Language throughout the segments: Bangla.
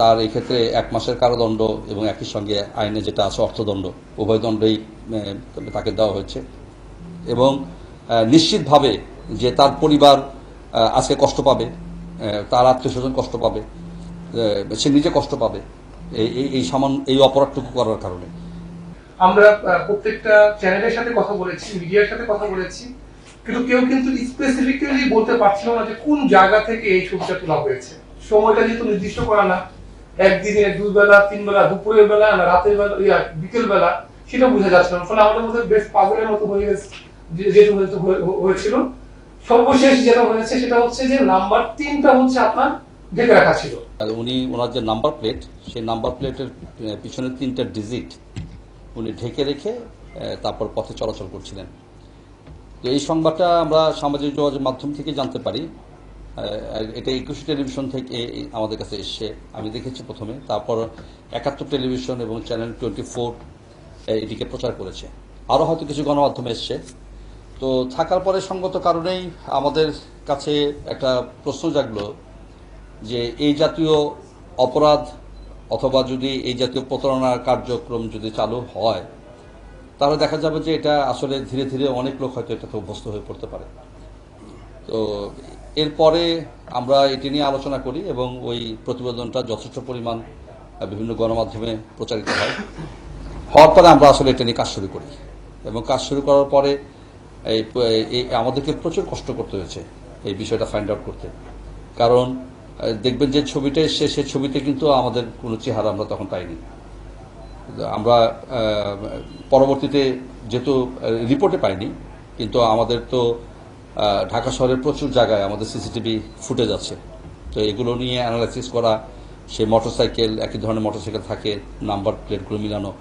তার এই ক্ষেত্রে 1 মাসের কারাদণ্ড এবং একই সঙ্গে আইনে যেটা আছে অর্থদণ্ড, উভয় দণ্ডই তাকে দেওয়া হয়েছে। এবং নিশ্চিতভাবে যে তার পরিবার আজকে কষ্ট পাবে, তার আত্মীয়স্বজন কষ্ট পাবে, সে নিজে কষ্ট পাবে এই অপরাধটুকু করার কারণে। আমরা প্রত্যেকটা চ্যানেলের সাথে কথা বলেছি, মিডিয়ার সাথে কথা বলেছি, কিন্তু কেউ কিন্তু স্পেসিফিক্যালি বলতে পারছিল না যে কোন জায়গা থেকে এই ছবিটা তোলা হয়েছে। সময়টা যেহেতু নির্দিষ্ট করা না, একদিনে 2 বেলা 3 বেলা, দুপুরের বেলা না রাতের বেলা, বিকেল বেলা, সেটা বোঝা যাচ্ছে না। ফলে আমাদের মধ্যে বেশ পাগলের মতো হয়ে গেছে, যেহেতু হয়েছিল। সর্বশেষ যেটা হয়েছে সেটা হচ্ছে যে নাম্বার 3টা হচ্ছে আপনার ঢেকে রাখা ছিল। উনি ওনার যে নাম্বার প্লেট, সেই নাম্বার প্লেটের পিছনের 3টা ডিজিট উনি ঢেকে রেখে তারপর পথে চলাচল করছিলেন। তো এই সংবাদটা আমরা সামাজিক যোগাযোগ মাধ্যম থেকে জানতে পারি। এটা 21 টেলিভিশন থেকে আমাদের কাছে এসছে, আমি দেখেছি প্রথমে। তারপর 71 টেলিভিশন এবং চ্যানেল 24 এটিকে প্রচার করেছে। আরও হয়তো কিছু গণমাধ্যমে এসছে। তো থাকার পরে সঙ্গত কারণেই আমাদের কাছে একটা প্রশ্ন জাগলো যে এই জাতীয় অপরাধ অথবা যদি এই জাতীয় প্রতারণার কার্যক্রম যদি চালু হয়, তাহলে দেখা যাবে যে এটা আসলে ধীরে ধীরে অনেক লোক হয়তো এটাতে অভ্যস্ত হয়ে পড়তে পারে। তো এরপরে আমরা এটি নিয়ে আলোচনা করি এবং ওই প্রতিবেদনটা যথেষ্ট পরিমাণ বিভিন্ন গণমাধ্যমে প্রচারিত হওয়ার পরে আমরা আসলে এটা নিয়ে কাজ শুরু করি। এবং কাজ শুরু করার পরে আমাদেরকে প্রচুর কষ্ট করতে হয়েছে এই বিষয়টা ফাইন্ড আউট করতে। কারণ দেখবেন যে ছবিটা এসছে, সে ছবিতে কিন্তু আমাদের কোনো চেহারা আমরা তখন পাইনি। আমরা পরবর্তীতে যেহেতু রিপোর্টে পাইনি, কিন্তু আমাদের তো ঢাকা শহরের প্রচুর জায়গায় আমাদের সিসিটিভি ফুটেজ আছে। তো এগুলো নিয়ে অ্যানালাইসিস করা, সেই মোটরসাইকেল, একই ধরনের মোটরসাইকেল থাকে, নাম্বার প্লেটগুলো মিলানো।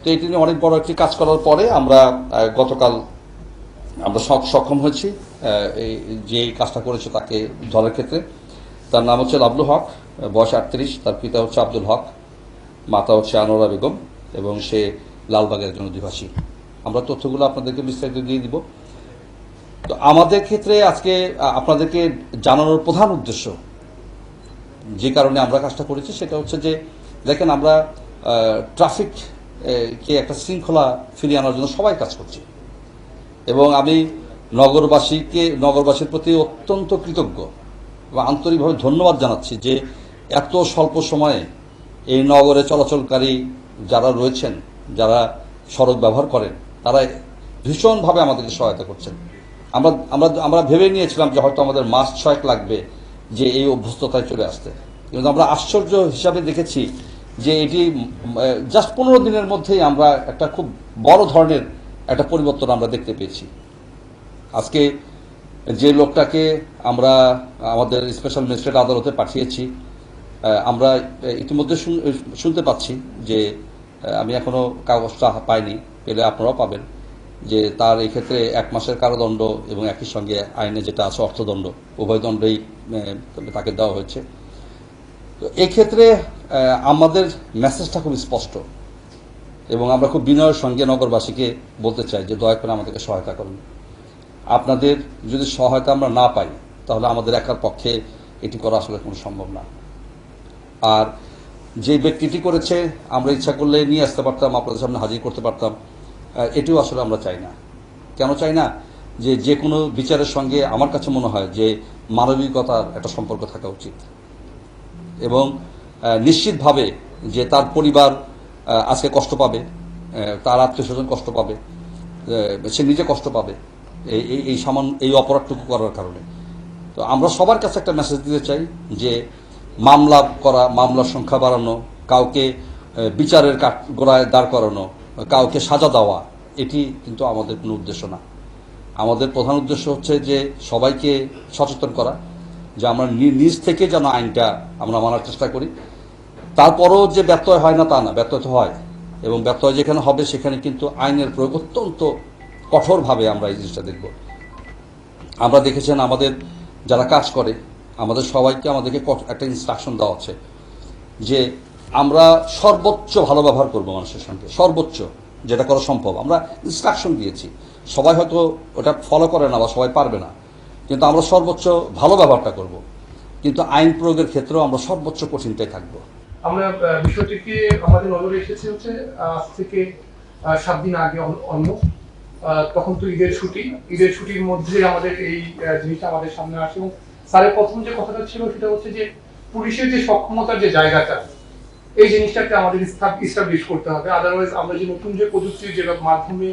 তো এটি নিয়ে অনেক বড় একটি কাজ করার পরে আমরা গতকাল আমরা সক্ষম হয়েছি যে কাজটা করেছে তাকে ধরার ক্ষেত্রে। তার নাম হচ্ছে লাবলু হক, বয়স 38, তার পিতা হচ্ছে আব্দুল হক, মাতা হচ্ছে আনোয়ারা বেগম, এবং সে লালবাগের একজন অধিবাসী। আমরা তথ্যগুলো আপনাদেরকে বিস্তারিত দিয়ে দিব। তো আমাদের ক্ষেত্রে আজকে আপনাদেরকে জানানোর প্রধান উদ্দেশ্য, যে কারণে আমরা কাজটা করেছি, সেটা হচ্ছে যে দেখেন, আমরা ট্রাফিককে একটা শৃঙ্খলা ফিরিয়ে আনার জন্য সবাই কাজ করছি। এবং আমি নগরবাসীর প্রতি অত্যন্ত কৃতজ্ঞ এবং আন্তরিকভাবে ধন্যবাদ জানাচ্ছি যে এত স্বল্প সময়ে এই নগরে চলাচলকারী যারা রয়েছেন, যারা সড়ক ব্যবহার করেন, তারা ভীষণভাবে আমাদেরকে সহায়তা করছেন। আমরা ভেবে নিয়েছিলাম যে হয়তো আমাদের মাস 6 লাগবে যে এই অভ্যস্ততায় চলে আসতে, কিন্তু আমরা আশ্চর্য হিসাবে দেখেছি যে এটি জাস্ট 15 দিনের মধ্যেই আমরা একটা খুব বড় ধরনের একটা পরিবর্তন আমরা দেখতে পেয়েছি। আজকে যে লোকটাকে আমরা আমাদের স্পেশাল ম্যাজিস্ট্রেট আদালতে পাঠিয়েছি, আমরা ইতিমধ্যে শুনতে পাচ্ছি যে, আমি এখনো কাগজটা পাইনি, পেলে আপনারাও পাবেন, যে তার এই ক্ষেত্রে 1 মাসের কারাদণ্ড এবং একই সঙ্গে আইনে যেটা আছে অর্থদণ্ড, উভয় দণ্ডই তাকে দেওয়া হয়েছে। তো এক্ষেত্রে আমাদের মেসেজটা খুব স্পষ্ট এবং আমরা খুব বিনয়ের সঙ্গে নগরবাসীকে বলতে চাই যে দয়া করে আমাদেরকে সহায়তা করুন। আপনাদের যদি সহায়তা আমরা না পাই, তাহলে আমাদের একার পক্ষে এটি করা আসলে কোনো সম্ভব না। আর যে ব্যক্তিটি করেছে, আমরা ইচ্ছা করলে নিয়ে আসতে পারতাম, আপনাদের সামনে হাজির করতে পারতাম, এটিও আসলে আমরা চাই না। কেন চাই না? যে কোনো বিচারের সঙ্গে আমার কাছে মনে হয় যে মানবিকতার একটা সম্পর্ক থাকা উচিত, এবং নিশ্চিতভাবে যে তার পরিবার আজকে কষ্ট পাবে, তার আত্মীয়স্বজন কষ্ট পাবে, সে নিজে কষ্ট পাবে এই অপরাধটুকু করার কারণে। তো আমরা সবার কাছে একটা মেসেজ দিতে চাই যে মামলার সংখ্যা বাড়ানো, কাউকে বিচারের গোড়ায় দাঁড় করানো, কাউকে সাজা দেওয়া, এটি কিন্তু আমাদের কোনো উদ্দেশ্য না। আমাদের প্রধান উদ্দেশ্য হচ্ছে যে সবাইকে সচেতন করা, যে আমরা নিজ থেকে যেন আইনটা আমরা মানার চেষ্টা করি। তারপরও যে ব্যত্যয় হয় না তা না, ব্যত্যয় তো হয়, এবং ব্যত্যয় যেখানে হবে সেখানে কিন্তু আইনের প্রয়োগ অত্যন্ত কঠোরভাবে আমরা এই জিনিসটা দেখব। আমরা দেখেছেন আমাদের যারা কাজ করে, আমাদেরকে একটা ইনস্ট্রাকশন দেওয়া আছে যে আমরা সর্বোচ্চ ভালো ব্যবহার করব মানুষের সঙ্গে, সর্বোচ্চ যেটা করা সম্ভব। আমরা ইনস্ট্রাকশন দিয়েছি, সবাই হয়তো ওটা ফলো করে না বা সবাই পারবে না, কিন্তু আমরা সর্বোচ্চ ভালো ব্যবহারটা করব। কিন্তু আইন প্রয়োগের ক্ষেত্রেও আমরা সর্বোচ্চ কঠিনটাই থাকবো। আমরা বিষয়টিকে আমাদের নজরে এসেছে হচ্ছে আজ থেকে 7 দিন আগে অলমোস্ট। তখন তো ঈদের ছুটির মধ্যে আমাদের এই জিনিসটা আমাদের সামনে আসে এবং স্যারের প্রথম যে কথাটা ছিল সেটা হচ্ছে যে পুলিশের যে সক্ষমতার যে জায়গাটা, এই জিনিসটাকে আমাদের ইস্টাবলিশ করতে হবে। আদারওয়াইজ আমরা যে নতুন যে প্রযুক্তির যে মাধ্যমে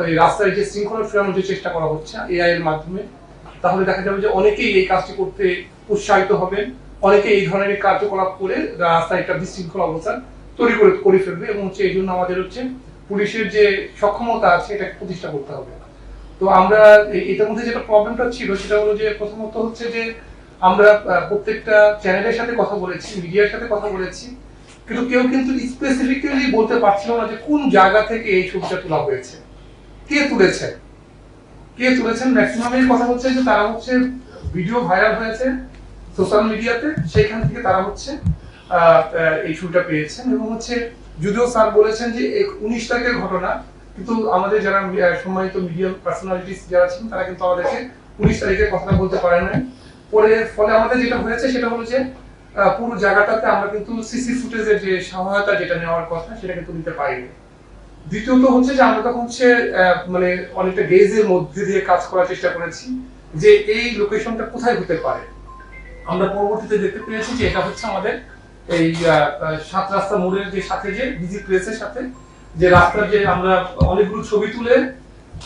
এই রাস্তায় যে শৃঙ্খলা ফেরানোর যে চেষ্টা করা হচ্ছে এআই এর মাধ্যমে, তাহলে দেখা যাবে যে অনেকেই এই কাজটি করতে উৎসাহিত হবেন, অনেকে এই ধরনের কার্যকলাপ করে রাস্তায় একটা বিশৃঙ্খল অবস্থা তৈরি করে ফেলবে এবং হচ্ছে এই জন্য আমাদের হচ্ছে পুলিশের যে সক্ষমতা আছে এটাকে প্রতিষ্ঠা করতে হবে। তো আমরা এটার মধ্যে যেটা প্রবলেমটা ছিল সেটা হলো যে প্রথমত হচ্ছে যে আমরা প্রত্যেকটা চ্যানেলের সাথে কথা বলেছি, মিডিয়ার সাথে কথা বলেছি, কিন্তু কেউ কিন্তু স্পেসিফিক্যালি বলতে পারছিল না যে কোন জায়গা থেকে এই ছবিটা তোলা হয়েছে, কে তুলেছেন। ম্যাক্সিমামের কথা হচ্ছে যে তারা হচ্ছে ভিডিও ভাইরাল হয়েছে সোশ্যাল মিডিয়াতে, সেখান থেকে তারা হচ্ছে এই ছবিটা পেয়েছেন এবং হচ্ছে যদিও স্যার বলেছেন যে 19 তারিখের ঘটনা, কিন্তু আমাদের যারা সম্মানিত মিডিয়া পার্সোনালিটিস যারা ছিলেন তারা কিন্তু আমাদেরকে 19 তারিখের কথাটা বলতে পারেন নাই। ফলে আমাদের যেটা হয়েছে সেটা হলো যে পুরো জায়গাটাতে আমরা কিন্তু সিসি ফুটেজের যে সহায়তা যেটা নেওয়ার কথা সেটা কিন্তু নিতে পারিনি। দ্বিতীয়ত হচ্ছে যে আমরা তখন হচ্ছে মানে অনেকটা গেজের মধ্যে দিয়ে কাজ করার চেষ্টা করেছি যে এই লোকেশনটা কোথায় হতে পারে। আমরা পরবর্তীতে দেখতে পেয়েছি যে এটা হচ্ছে আমাদের এই 7 রাস্তা মোড়ের যে সাথে যে বিজি প্লেসের সাথে যে রাস্তার যে আমরা অনেকগুলো ছবি তুলে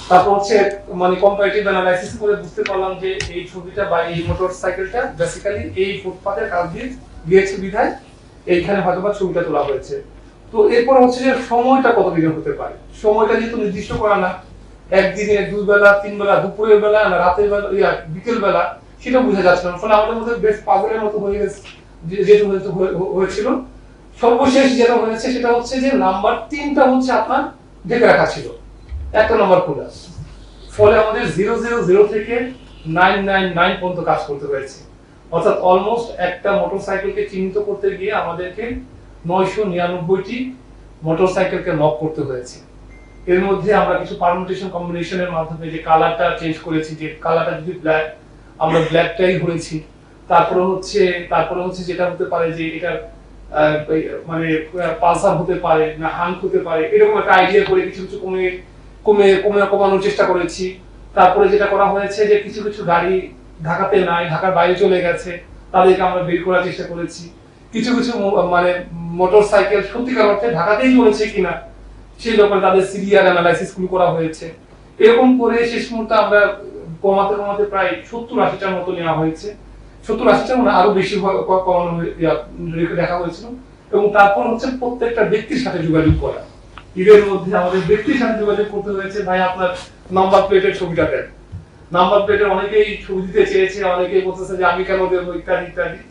তারপর হচ্ছে মানে কম্পারেটিভ অ্যানালাইসিস করে বুঝতে পারলাম যে এই ছবিটা বা এই মোটরসাইকেলটা বেসিক্যালি এই ফুটপাতের কাছ দিয়ে গিয়েছে বিধায় এইখানে হয়তোবা ছবিটা তোলা হয়েছে। তো এরপর হচ্ছে যে সময়টা কতদিনের হতে পারে, সময়টা যেহেতু নির্দিষ্ট করা না, একদিনে 2 বেলা 3 বেলা, দুপুরের বেলা না রাতের বেলা বিকেল বেলা, সেটা বোঝা যাচ্ছে না। ফলে আমাদের মধ্যে বেশ পাগলের মতো হয়ে গেছে যেটা হয়েছিল। সর্বশেষ যেটা হয়েছে সেটা হচ্ছে যে নাম্বার 3টা হচ্ছে আপনার ঢেকে রাখা ছিল, একটা নাম্বার খোলা। ফলে আমাদের 000 থেকে 999 পর্যন্ত কাজ করতে হয়েছে, অর্থাৎ অলমোস্ট একটা মোটরসাইকেলকে চিহ্নিত করতে গিয়ে আমাদেরকে 999টি মোটরসাইকেলকে লক করতে হয়েছে। এর মধ্যে আমরা কিছু পারমুটেশন কম্বিনেশনের মাধ্যমে যে কালারটা চেঞ্জ করেছি, যে কালারটা যদি ব্ল্যাক আমরা ব্ল্যাকটাই ধরেছি। তারপরে হচ্ছে যেটা হতে পারে যে এটা মানে পালসার হতে পারে না হাঙ্ক হতে পারে, এরকম একটা আইডিয়া করে কিছু কিছু কমানোর চেষ্টা করেছি। তারপরে যেটা করা হয়েছে যে কিছু কিছু গাড়ি ঢাকাতে নাই, ঢাকার বাইরে চলে গেছে, তাদেরকে আমরা বের করার চেষ্টা করেছি। কিছু কিছু মানে মোটরসাইকেল সত্যিকার অর্থে ঢাকাতেই চলেছে কিনা সেই ব্যাপারে তাদের সিরিয়াল অ্যানালাইসিস গুলো করা হয়েছে। এরকম করে শেষ মুহূর্তে আমরা কমাতে প্রায় 70-80টার মতো নেওয়া হয়েছে। 70-80টার মানে আরো বেশি কমানো দেখা হয়েছিল। এবং তারপর হচ্ছে প্রত্যেকটা ব্যক্তির সাথে যোগাযোগ করা। ঈদের মধ্যে আমাদের ব্যক্তির সাথে যোগাযোগ করতে হয়েছে, ভাই আপনার নাম্বার প্লেটের ছবিটা দেন। নাম্বার প্লেটের অনেকেই ছবি দিতে চেয়েছে, অনেকেই বলতেছে যে আমি কেন দেবো ইত্যাদি ইত্যাদি।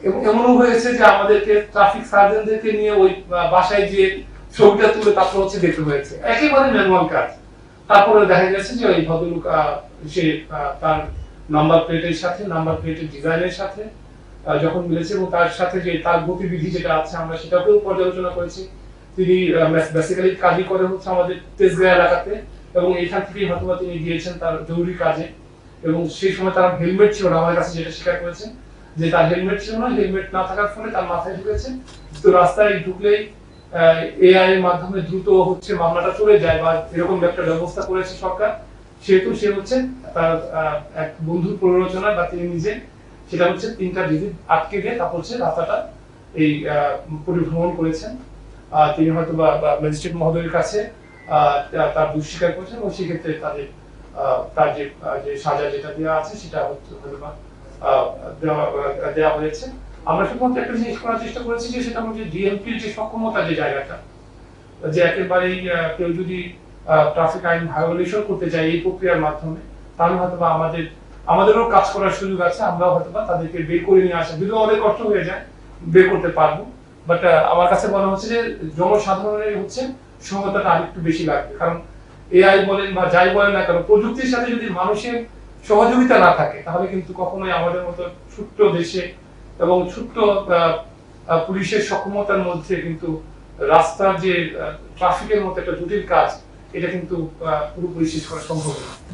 এবং এমনও হয়েছে যে আমাদেরকে ট্রাফিক সার্জনদেরকে নিয়ে ওই বাসায় গিয়ে ছবিটা তুলে তারপর হচ্ছে দেখতে হয়েছে, একেবারে ম্যানুয়াল কাজ। তারপরে দেখা গেছে যে ওই ভদ্রলোক সে তার নাম্বার প্লেটের সাথে নাম্বার প্লেটের ডিজাইনের সাথে যখন মিলেছে এবং তার সাথে যে তার গতিবিধি যেটা আছে আমরা সেটাকেও পর্যালোচনা করেছি। তিনি বেসিক্যালি কাজই করে হচ্ছে আমাদের তেজগাঁ এলাকাতে এবং এইখান থেকেই হয়তো তিনি গিয়েছেন তার জরুরি কাজে। এবং সেই সময় তার হেলমেট ছিল না, আমার কাছে যেটা স্বীকার করেছে যে তার হেলমেট ছিল না, হেলমেট না থাকার ফলে তার মাথায় ঢুকেছে। তো রাস্তায় ঢুকলেই এআই এর মাধ্যমে দ্রুত হচ্ছে মামলাটা চলে যায় বা এরকম একটা ব্যবস্থা করেছে সরকার। সেহেতু সে হচ্ছে তার এক বন্ধুর প্ররোচনা বা তিনি নিজে সেটা হচ্ছে 3টা ডিজিট আটকে দিয়ে তারপর হচ্ছে রাস্তাটা এই পরিভ্রমণ করেছেন। তিনি হয়তো বা ম্যাজিস্ট্রেট মহোদয়ের কাছে তার দোষ স্বীকার করেছেন এবং সেক্ষেত্রে তার যে সাজা যেটা দেওয়া আছে সেটা হচ্ছে দেওয়া হয়েছে। আমরা শুধুমাত্র একটা জিনিস করার চেষ্টা করেছি যে সেটা হচ্ছে ডিএমপির যে সক্ষমতা যে জায়গাটা, যে একেবারেই কেউ যদি ট্রাফিক আইন ভায়োলেশন করতে চায় এই প্রক্রিয়ার মাধ্যমে, তাহলে হয়তো বা আমাদেরও কাজ করার সুযোগ আছে, আমরাও হয়তো বা তাদেরকে বের করে নিয়ে আসা, যদিও অনেক কষ্ট হয়ে যায়, বের করতে পারবো। বাট আমার কাছে মনে হচ্ছে যে জনসাধারণের হচ্ছে সহায়তাটা আরেকটু বেশি লাগবে। কারণ এআই বলেন বা যাই বলেন না কেন, প্রযুক্তির সাথে যদি মানুষের সহযোগিতা না থাকে তাহলে কিন্তু কখনোই আমাদের মতো ছোট্ট দেশে এবং ছোট্ট পুলিশের সক্ষমতার মধ্যে কিন্তু রাস্তার যে ট্রাফিকের মতো একটা জটিল কাজ, এটা কিন্তু পুরোপুরি শেষ করা সম্ভব নয়।